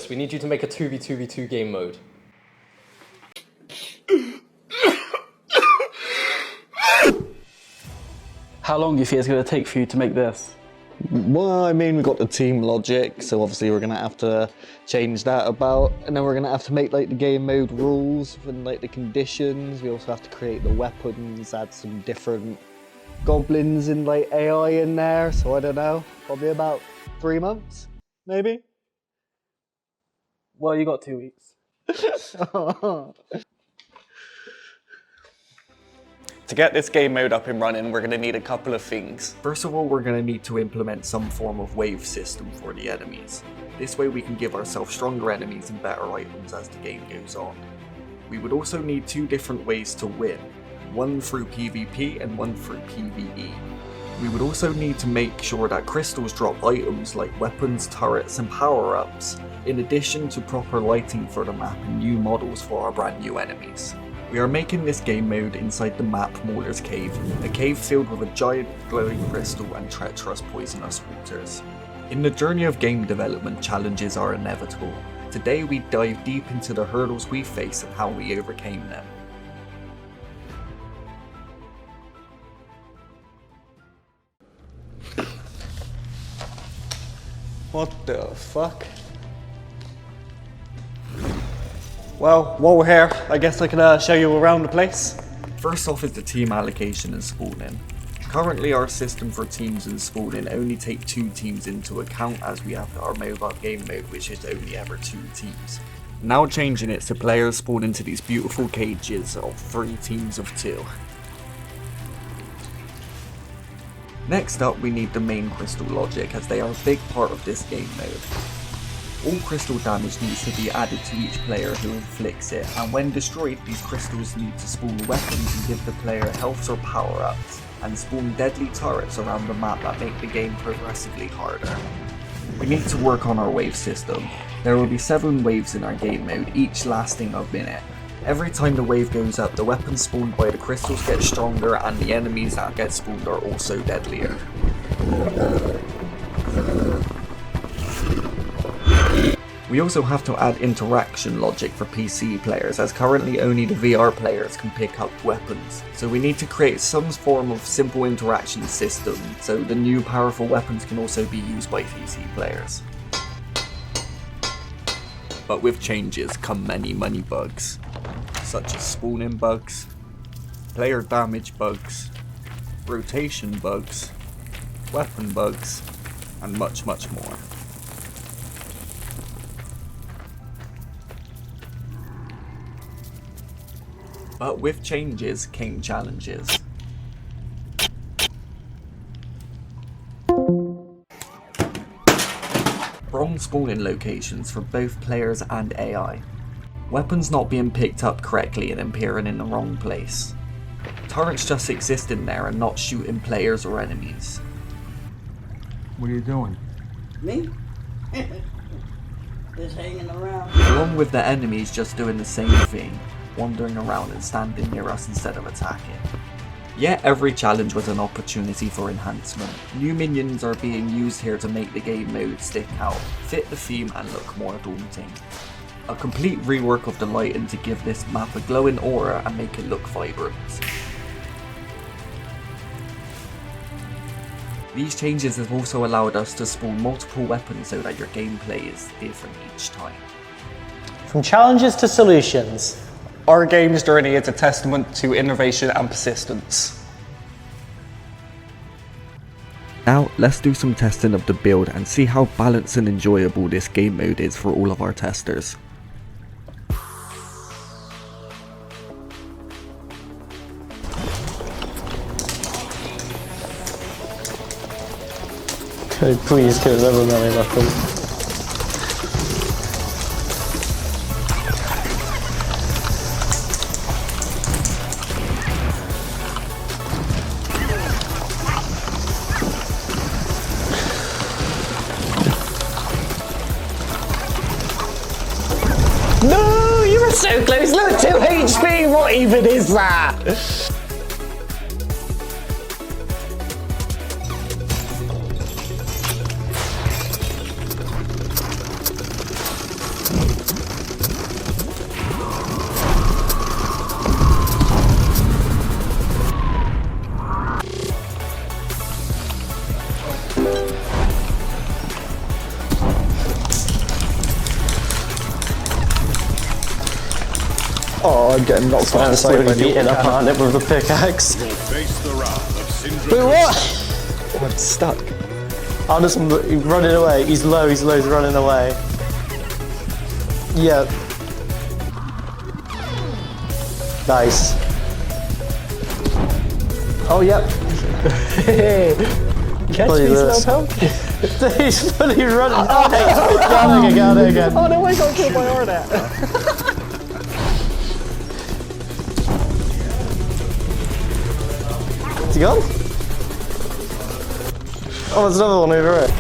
Chris, we need you to make a 2v2v2 game mode. How long do you think it's going to take for you to make this? Well, I mean, we've got the team logic, so obviously we're going to have to change that about, and then we're going to have to make like the game mode rules and like the conditions. We also have to create the weapons, add some different goblins and like AI in there, so I don't know, probably about 3 months, maybe? Well, you got 2 weeks. To get this game mode up and running, we're going to need a couple of things. First of all, we're going to need to implement some form of wave system for the enemies. This way we can give ourselves stronger enemies and better items as the game goes on. We would also need 2 different ways to win, one through PvP and one through PvE. We would also need to make sure that crystals drop items like weapons, turrets and power-ups, in addition to proper lighting for the map and new models for our brand new enemies. We are making this game mode inside the map Mauler's Cave, a cave filled with a giant glowing crystal and treacherous poisonous waters. In the journey of game development, challenges are inevitable. Today we dive deep into the hurdles we face and how we overcame them. What the fuck? Well, while we're here, I guess I can show you around the place. First off is the team allocation and spawning. Currently our system for teams and spawning only take 2 teams into account, as we have our mobile game mode which is only ever 2 teams. Now changing it so players spawn into these beautiful cages of 3 teams of 2. Next up we need the main crystal logic, as they are a big part of this game mode. All crystal damage needs to be added to each player who inflicts it, and when destroyed these crystals need to spawn weapons and give the player health or power ups, and spawn deadly turrets around the map that make the game progressively harder. We need to work on our wave system. There will be 7 waves in our game mode, each lasting a minute. Every time the wave goes up, the weapons spawned by the crystals get stronger and the enemies that get spawned are also deadlier. We also have to add interaction logic for PC players, as currently only the VR players can pick up weapons. So we need to create some form of simple interaction system, so the new powerful weapons can also be used by PC players. But with changes come many bugs, such as spawning bugs, player damage bugs, rotation bugs, weapon bugs, and much more. But with changes came challenges. Wrong spawning locations for both players and AI. Weapons not being picked up correctly and appearing in the wrong place. Turrets just existing there and not shooting players or enemies. What are you doing? Me? Just hanging around. Along with the enemies just doing the same thing, wandering around and standing near us instead of attacking. Yet every challenge was an opportunity for enhancement. New minions are being used here to make the game mode stick out, fit the theme and look more daunting. A complete rework of the lighting to give this map a glowing aura and make it look vibrant. These changes have also allowed us to spawn multiple weapons so that your gameplay is different each time. From challenges to solutions. Our game's journey is a testament to innovation and persistence. Now let's do some testing of the build and see how balanced and enjoyable this game mode is for all of our testers. Okay, please get level 9 weapon. No, you were so close. Look, 2 HP. What even is that? I'm getting knocked off the side by the beating up on it with the pickaxe. Wait, what? I'm stuck. Anderson running away. He's low, he's running away. Yeah. Nice. Oh, yep. Catch me, help. He's fully running. Got it again. Oh no, I got killed by Arnett. Is he gone? Oh, there's another one over here.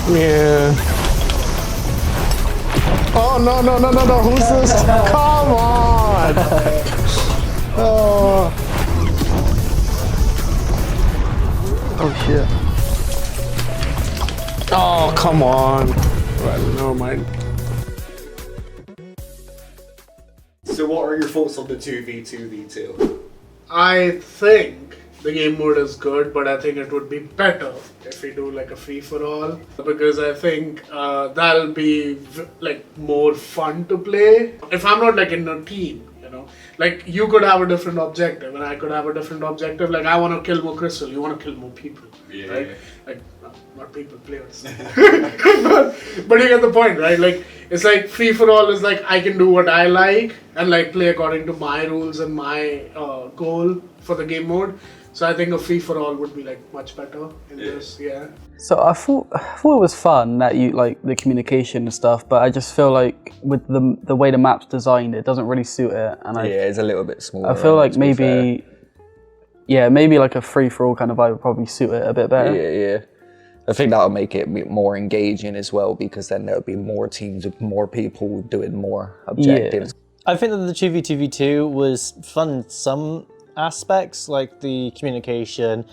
Yeah. Oh no, who's this? Come on! Oh. Oh shit. Oh, come on. Right, never mind. So what are your thoughts on the 2v2v2? I think the game mode is good, but I think it would be better if we do like a free-for-all, because I think that'll be like more fun to play. If I'm not like in a team, you know, like you could have a different objective and I could have a different objective. Like I want to kill more crystal, you want to kill more people, right? Like not people, players. but you get the point, right? Like it's like free-for-all is like I can do what I like and like play according to my rules and my goal for the game mode. So I think a free-for-all would be like much better in this, yeah. So I thought it was fun that you like the communication and stuff, but I just feel like with the way the map's designed, it doesn't really suit it. And it's a little bit smaller. I feel like maybe like a free-for-all kind of vibe would probably suit it a bit better. Yeah. I think that'll make it more engaging as well, because then there'll be more teams with more people doing more objectives. I think that the 2v2v2 was fun in some aspects, like the communication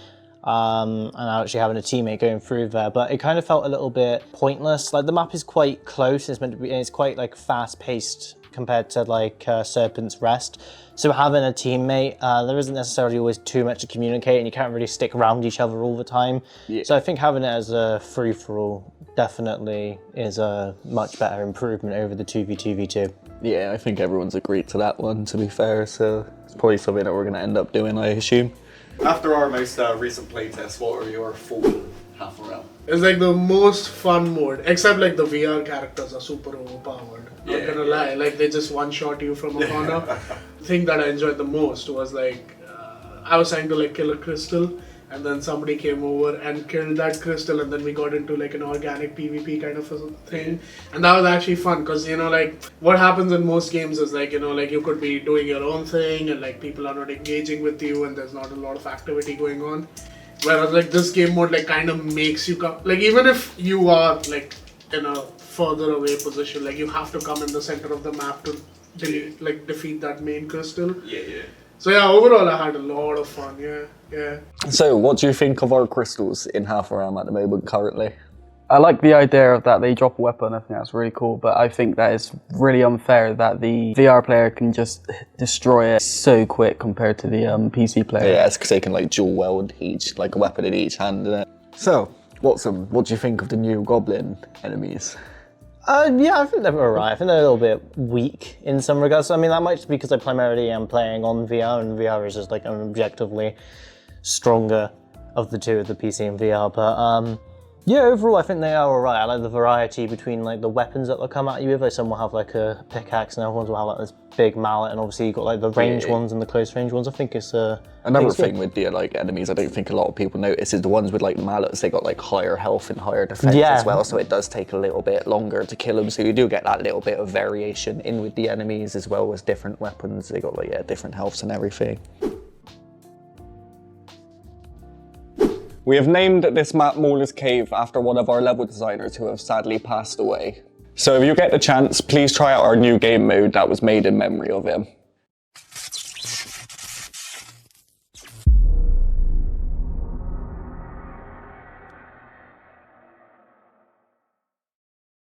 and actually having a teammate going through there, but it kind of felt a little bit pointless. Like the map is quite close, it's meant to be, and it's quite like fast-paced compared to like Serpent's Rest. So having a teammate, there isn't necessarily always too much to communicate, and you can't really stick around each other all the time. Yeah. So I think having it as a free-for-all definitely is a much better improvement over the 2v2v2. Yeah, I think everyone's agreed to that one, to be fair, so it's probably something that we're going to end up doing, I assume. After our most recent playtest, what are your thoughts on half a realm? It's like the most fun mode, except like the VR characters are super overpowered. Not gonna lie, like they just one-shot you from a corner. The thing that I enjoyed the most was like, I was trying to like kill a crystal, and then somebody came over and killed that crystal, and then we got into like an organic PvP kind of a thing. And that was actually fun, because you know, like what happens in most games is like, you know, like you could be doing your own thing and like people are not engaging with you and there's not a lot of activity going on. Whereas like this game mode like kind of makes you come, like even if you are like in a further away position, like you have to come in the center of the map to defeat that main crystal. Yeah. So yeah, overall I had a lot of fun, yeah. So what do you think of our crystals in half a realm at the moment currently? I like the idea of that they drop a weapon. I think that's really cool, but I think that it's really unfair that the VR player can just destroy it so quick compared to the PC player. Yeah, it's because they can like dual wield each, like a weapon in each hand, isn't it? So, Watson, what do you think of the new goblin enemies? Yeah, I think they're alright. I think they're a little bit weak in some regards. I mean, that might just be because I primarily am playing on VR, and VR is just like an objectively stronger of the two of the PC and VR. But yeah, overall, I think they are alright. I like the variety between like the weapons that they'll come at you with. Like some will have like a pickaxe, and other ones will have like this big mallet, and obviously you've got like the range ones and the close range ones. I think it's another thing with the like enemies I don't think a lot of people notice is the ones with like mallets, they got like higher health and higher defense as well, so it does take a little bit longer to kill them, so you do get that little bit of variation in with the enemies as well as different weapons. They got like different healths and everything. We have named this map Mauler's Cave after one of our level designers who have sadly passed away. So if you get the chance, please try out our new game mode that was made in memory of him.